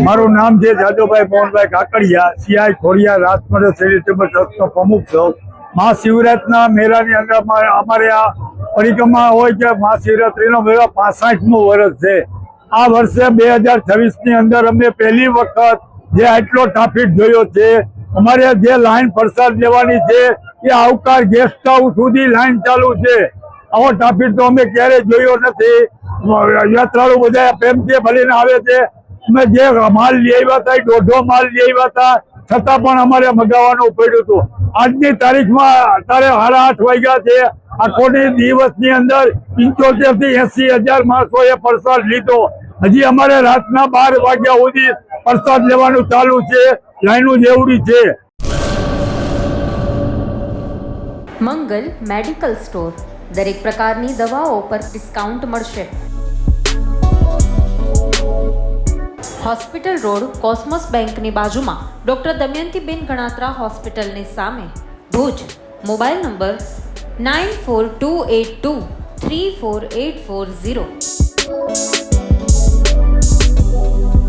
મારું નામ છે જાદવભાઈ મોહનભાઈ કાકડિયા, સીઆઈ ખોડિયા રાજમંડળ ચેરિટેબલ ટ્રસ્ટનો પ્રમુખ છું. મહાશિવરાત્રિના મેળાની અંદર અમારે આ પરિક્રમા હોય કે મહાશિવરાત્રિનો મેળો 65મું વર્ષ છે. આ વર્ષે 2026ની અંદર અમે પહેલી વખત જે આટલો ટ્રાફિક જોયો છે. અમારે જે લાઈન પ્રસાદ લેવાની છે એ આવકાર ગેસ્ટ હાઉસ સુધી લાઈન ચાલુ છે. આવો ટ્રાફિક તો અમે ક્યારેય જોયો નથી. યાત્રાળુ બધા પ્રેમથી ભરીને આવે છે. અમે જે માલ લઈ આવ્યા હતા એ દોઢો માલ લઈ આવ્યા હતા, છતાં પણ અમારે મગાવવાનું પડ્યું હતું. આજની તારીખમાં અત્યારે 8:30 વાગ્યા છે. આખોની દિવસની અંદર 75 થી 80,000 માણસોએ પ્રસાદ લીધો. હજી અમારે રાતના 12 વાગ્યા સુધી પ્રસાદ લેવાનું ચાલુ છે. લાઈનો જેવડી છે. મંગલ મેડિકલ સ્ટોર, દરેક પ્રકારની દવાઓ પર ડિસ્કાઉન્ટ મળશે. હોસ્પિટલ રોડ, કોસ્મોસ બેંકની બાજુમાં, ડોક્ટર દમયંતીબેન ગણાત્રા હોસ્પિટલની સામે, ભુજ. Mobile number 9428234840.